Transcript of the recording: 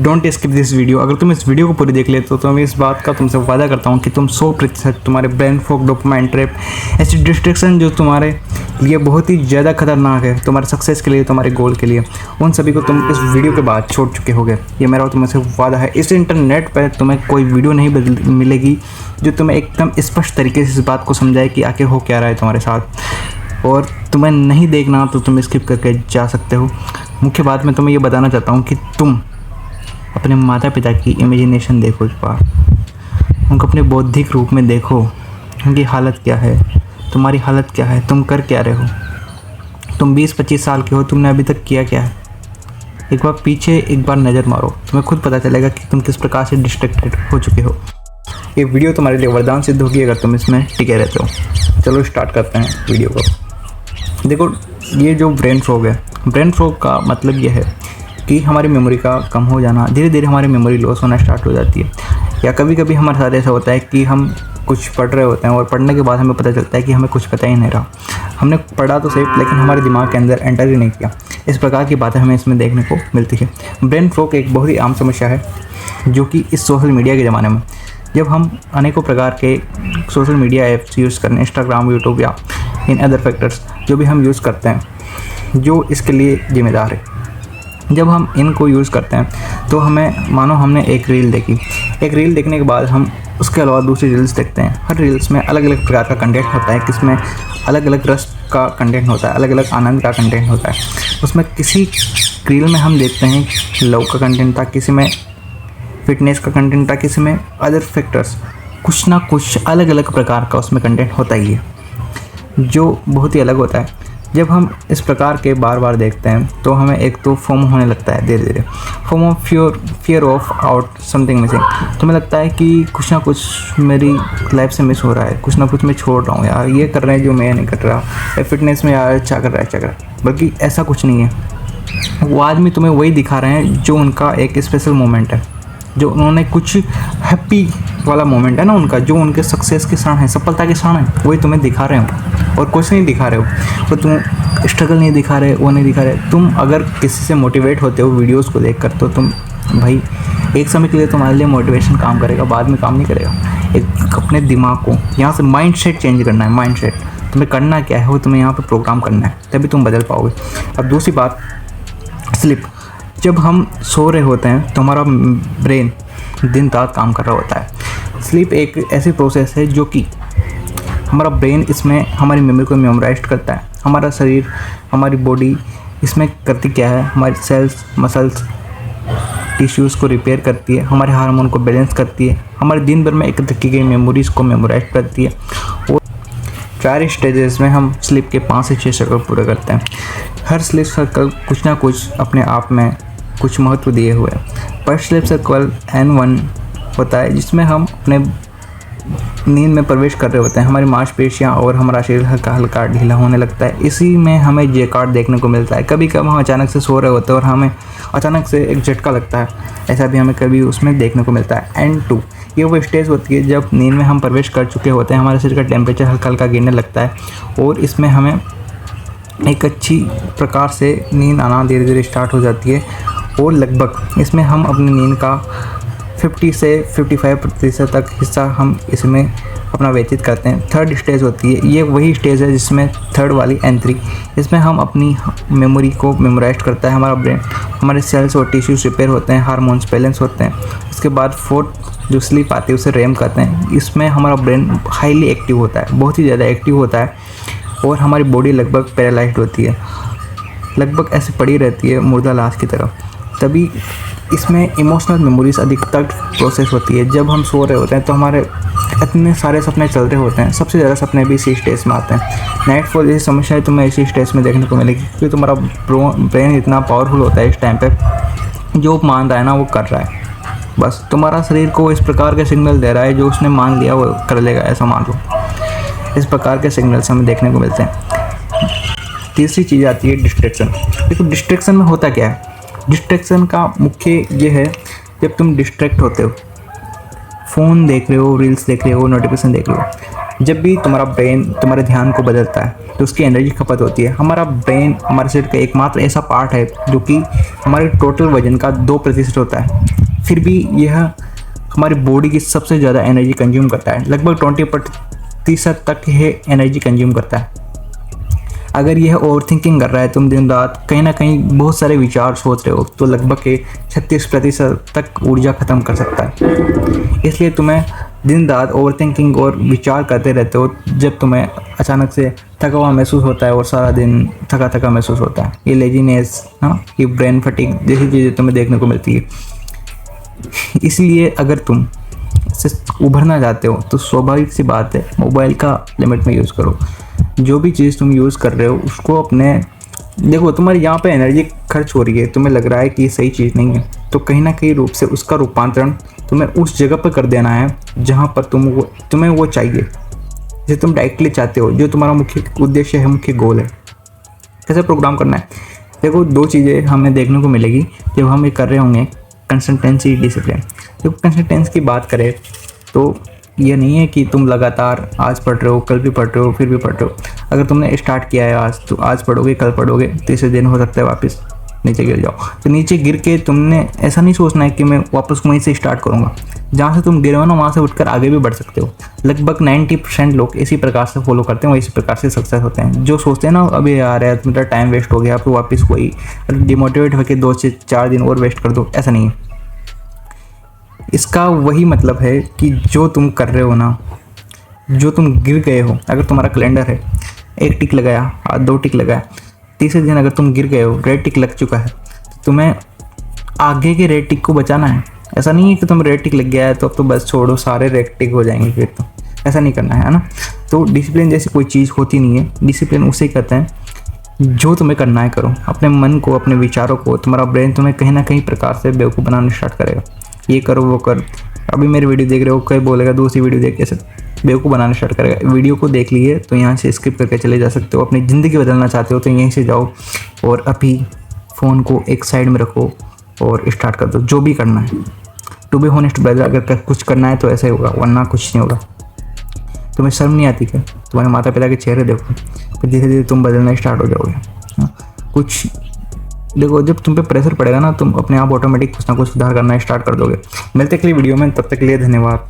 Don't skip this video. अगर तुम इस वीडियो को पूरी देख लेते तो मैं इस बात का तुमसे वादा करता हूँ कि तुम 100% तुम्हारे ब्रेन फॉग, डोपामाइन ट्रैप, ऐसी डिस्ट्रैक्शन जो तुम्हारे लिए बहुत ही ज़्यादा खतरनाक है, तुम्हारे सक्सेस के लिए, तुम्हारे गोल के लिए, उन सभी को तुम इस वीडियो के बाद छोड़ चुके होगे। ये मेरा तुमसे वादा है। इस इंटरनेट पर तुम्हें कोई वीडियो नहीं मिलेगी जो तुम्हें एकदम स्पष्ट तरीके से इस बात को समझाए कि आखिर हो क्या रहा है तुम्हारे साथ। और तुम्हें नहीं देखना तो तुम स्किप करके जा सकते हो। मुख्य बात मैं तुम्हें ये बताना चाहता हूँ कि तुम अपने माता पिता की इमेजिनेशन देखो, एक बार उनको अपने बौद्धिक रूप में देखो। उनकी हालत क्या है, तुम्हारी हालत क्या है, तुम कर क्या रहे हो। तुम 20-25 साल के हो, तुमने अभी तक किया क्या है। एक बार पीछे एक बार नज़र मारो, तुम्हें खुद पता चलेगा कि तुम किस प्रकार से डिस्ट्रैक्टेड हो चुके हो। ये वीडियो तुम्हारे लिए वरदान सिद्ध होगी अगर तुम इसमें टिके रहते हो। चलो स्टार्ट करते हैं वीडियो को। देखो, ये जो ब्रेन फॉग है, ब्रेन फॉग का मतलब ये है कि हमारी मेमोरी का कम हो जाना, धीरे धीरे हमारी मेमोरी लॉस होना स्टार्ट हो जाती है। या कभी कभी हमारे साथ ऐसा होता है कि हम कुछ पढ़ रहे होते हैं और पढ़ने के बाद हमें पता चलता है कि हमें कुछ पता ही नहीं रहा। हमने पढ़ा तो सही, लेकिन हमारे दिमाग के अंदर एंटर ही नहीं किया। इस प्रकार की बातें हमें इसमें देखने को मिलती है। ब्रेन फॉग एक बहुत ही आम समस्या है जो कि इस सोशल मीडिया के ज़माने में, जब हम अनेकों प्रकार के सोशल मीडिया ऐप्स यूज़ करते हैं, इंस्टाग्राम, यूट्यूब या इन अदर फैक्टर्स जो भी हम यूज़ करते हैं, जो इसके लिए जिम्मेदार है। जब हम इनको यूज़ करते हैं तो हमें मानो हमने एक रील देखी, एक रील देखने के बाद हम उसके अलावा दूसरी रील्स देखते हैं। हर रील्स में अलग अलग प्रकार का कंटेंट होता है, किसमें अलग अलग रस का कंटेंट होता है, अलग अलग आनंद का कंटेंट होता है। उसमें किसी रील में हम देखते हैं लव का कंटेंट था, किसी में फिटनेस का कंटेंट था, किसी में अदर फैक्टर्स, कुछ ना कुछ अलग अलग प्रकार का उसमें कंटेंट होता ही है जो बहुत ही अलग होता है। जब हम इस प्रकार के बार बार देखते हैं तो हमें एक तो फोमो होने लगता है, धीरे धीरे FOMO, fear of out something missing. तुम्हें लगता है कि कुछ ना कुछ मेरी लाइफ से मिस हो रहा है, कुछ ना कुछ मैं छोड़ रहा हूँ यार, ये कर रहे हैं जो मैं नहीं कर रहा, या फिटनेस में यार अच्छा कर रहा है, अच्छा कर रहा है। बल्कि ऐसा कुछ नहीं है। वो आदमी तुम्हें वही दिखा रहे हैं जो उनका एक स्पेशल मोमेंट है, जो उन्होंने कुछ हैप्पी वाला मोमेंट है ना उनका, जो उनके सक्सेस के क्षण है, सफलता के क्षण है, वही तुम्हें दिखा रहे हो और कुछ नहीं दिखा रहे हो। तो तुम स्ट्रगल नहीं दिखा रहे, वो नहीं दिखा रहे। तुम अगर किसी से मोटिवेट होते हो वीडियोस को देखकर, तो तुम भाई एक समय के लिए तुम्हारे लिए मोटिवेशन काम करेगा, बाद में काम नहीं करेगा। एक अपने दिमाग को यहाँ से माइंड सेट चेंज करना है। माइंड सेट तुम्हें करना क्या है, वो तुम्हें यहाँ पर प्रोग्राम करना है, तभी तुम बदल पाओगे। अब दूसरी बात, स्लीप। जब हम सो रहे होते हैं तो हमारा ब्रेन दिन रात काम कर रहा होता है। स्लीप एक ऐसी प्रोसेस है जो कि हमारा ब्रेन इसमें हमारी मेमोरी को मेमोराइज करता है। हमारा शरीर, हमारी बॉडी इसमें करती क्या है, हमारी सेल्स, मसल्स, टिश्यूज़ को रिपेयर करती है, हमारे हार्मोन को बैलेंस करती है, हमारे दिन भर में एकत्र की गई मेमोरीज़ को मेमोराइज करती है। और 4 स्टेजेस में हम स्लीप के 5 से 6 सर्कल पूरे करते हैं। हर स्लीप सर्कल कुछ ना कुछ अपने आप में कुछ महत्व दिए हुए हैं। फर्स्ट स्लीप सर्कल N1 होता है, जिसमें हम अपने नींद में प्रवेश कर रहे होते हैं। हमारी मांसपेशियां और हमारा शरीर हल्का हल्का ढीला होने लगता है। इसी में हमें जैकार्ड देखने को मिलता है। कभी कभी हम अचानक से सो रहे होते हैं और हमें अचानक से एक झटका लगता है, ऐसा भी हमें कभी उसमें देखने को मिलता है। N2 ये वो स्टेज होती है जब नींद में हम प्रवेश कर चुके होते हैं, हमारे शरीर का टेम्परेचर हल्का हल्का गिरने लगता है और इसमें हमें एक अच्छी प्रकार से नींद आना धीरे धीरे स्टार्ट हो जाती है। और लगभग इसमें हम अपनी नींद का 50 से 55% तक हिस्सा हम इसमें अपना व्यतीत करते हैं। थर्ड स्टेज होती है, ये वही स्टेज है जिसमें थर्ड वाली N3, इसमें हम अपनी मेमोरी को मेमोराइज करता है हमारा ब्रेन, हमारे सेल्स और टिश्यूज रिपेयर होते हैं, हार्मोन्स बैलेंस होते हैं। इसके बाद फोर्थ जो स्लीप आती है उसे REM कहते हैं। इसमें हमारा ब्रेन हाईली एक्टिव होता है, बहुत ही ज़्यादा एक्टिव होता है और हमारी बॉडी लगभग पैरालाइज्ड होती है, लगभग ऐसे पड़ी रहती है मुर्दा लाश की तरह। तभी इसमें इमोशनल मेमोरीज अधिकतर प्रोसेस होती है। जब हम सो रहे होते हैं तो हमारे इतने सारे सपने चल रहे होते हैं, सबसे ज़्यादा सपने भी इसी स्टेज में आते हैं। नाइटफॉल जैसी समस्या तुम्हें इसी स्टेज में देखने को मिलेगी, क्योंकि तुम्हारा ब्रेन इतना पावरफुल होता है इस टाइम पे, जो मान रहा है ना वो कर रहा है। बस तुम्हारा शरीर को इस प्रकार के सिग्नल दे रहा है, जो उसने मान लिया वो कर लेगा, ऐसा मान लो। इस प्रकार के सिग्नल्स हमें देखने को मिलते हैं। तीसरी चीज़ आती है डिस्ट्रैक्शन। देखो डिस्ट्रैक्शन में होता क्या है, डिस्ट्रैक्शन का मुख्य ये है, जब तुम डिस्ट्रैक्ट होते हो, फ़ोन देख रहे हो, रील्स देख रहे हो, नोटिफिकेशन देख रहे हो, जब भी तुम्हारा ब्रेन तुम्हारे ध्यान को बदलता है तो उसकी एनर्जी खपत होती है। हमारा ब्रेन हमारे शरीर का एकमात्र ऐसा पार्ट है जो कि हमारे टोटल वजन का 2% होता है, फिर भी यह हमारी बॉडी की सबसे ज़्यादा एनर्जी कंज्यूम करता है। लगभग 20% तक यह एनर्जी कंज्यूम करता है। अगर यह ओवर थिंकिंग कर रहा है, तुम दिन रात कहीं ना कहीं बहुत सारे विचार सोच रहे हो, तो लगभग के 36% तक ऊर्जा ख़त्म कर सकता है। इसलिए तुम्हें दिन रात ओवर थिंकिंग और विचार करते रहते हो। जब तुम्हें अचानक से थका हुआ महसूस होता है और सारा दिन थका थका महसूस होता है, ये लेजीनेस, हाँ, ये ब्रेन फटीग जैसी चीज़ें तुम्हें देखने को मिलती है। इसलिए अगर तुम इससे उभरना चाहते हो तो स्वाभाविक सी बात है, मोबाइल का लिमिट में यूज़ करो। जो भी चीज़ तुम यूज़ कर रहे हो उसको अपने, देखो तुम्हारी यहाँ पे एनर्जी खर्च हो रही है, तुम्हें लग रहा है कि ये सही चीज़ नहीं है, तो कहीं ना कहीं रूप से उसका रूपांतरण तुम्हें उस जगह पर कर देना है जहाँ पर तुम्हें वो चाहिए, जिसे तुम डायरेक्टली चाहते हो, जो तुम्हारा मुख्य उद्देश्य है, मुख्य गोल है। कैसे प्रोग्राम करना है? देखो 2 चीज़ें हमें देखने को मिलेगी जब हम ये कर रहे होंगे, कंसिस्टेंसी, डिसिप्लिन। जब कंसिस्टेंसी की बात करें तो ये नहीं है कि तुम लगातार आज पढ़ रहे हो, कल भी पढ़ रहे हो, फिर भी पढ़ रहे हो। अगर तुमने स्टार्ट किया है आज, तो आज पढ़ोगे, कल पढ़ोगे, तीसरे दिन हो सकता है वापस नीचे गिर जाओ। तो नीचे गिर के तुमने ऐसा नहीं सोचना है कि मैं वापस वहीं से स्टार्ट करूँगा। जहाँ से तुम गिरे हो ना, वहाँ से उठकर आगे भी बढ़ सकते हो। लगभग 90% लोग इसी प्रकार से फॉलो करते हैं और इसी प्रकार से सक्सेस होते हैं। जो सोचते हैं ना, अभी यार मेरा टाइम वेस्ट हो गया, फिर वापस वही डिमोटिवेट होकर 2 से 4 दिन और वेस्ट कर दो, ऐसा नहीं है। इसका वही मतलब है कि जो तुम कर रहे हो ना, जो तुम गिर गए हो, अगर तुम्हारा कैलेंडर है, 1 टिक लगाया, आज 2 टिक लगाया, तीसरे दिन अगर तुम गिर गए हो, रेड टिक लग चुका है, तो तुम्हें आगे के रेड टिक को बचाना है। ऐसा नहीं है कि तुम रेड टिक लग गया है तो अब तो बस छोड़ो, सारे रेड टिक हो जाएंगे, फिर तो ऐसा नहीं करना है ना। तो डिसिप्लिन जैसी कोई चीज़ होती नहीं है। डिसिप्लिन उसे कहते हैं जो तुम्हें करना है करो। अपने मन को, अपने विचारों को, तुम्हारा ब्रेन तुम्हें कहीं ना कहीं प्रकार से बेवकूफ़ बनाना स्टार्ट करेगा, ये करो वो कर। अभी मेरी वीडियो देख रहे हो, कोई बोलेगा दूसरी वीडियो देख के बेवकूफ़ बनाना स्टार्ट करेगा। वीडियो को देख लिए तो यहाँ से स्किप करके चले जा सकते हो। अपनी ज़िंदगी बदलना चाहते हो तो यहीं से जाओ और अभी फ़ोन को एक साइड में रखो और स्टार्ट कर दो जो भी करना है। टू बी होनेस्ट ब्रदर, अगर कुछ करना है तो ऐसा ही होगा, वरना कुछ नहीं होगा। तुम्हें शर्म नहीं आती क्या? तुम्हारे माता पिता के चेहरे देखो, फिर धीरे धीरे तुम बदलना स्टार्ट हो जाओगे। कुछ देखो, जब तुम पे प्रेशर पड़ेगा ना, तुम अपने आप ऑटोमेटिक कुछ ना कुछ सुधार करना स्टार्ट कर दोगे। मिलते अगली वीडियो में, तब तक के लिए धन्यवाद।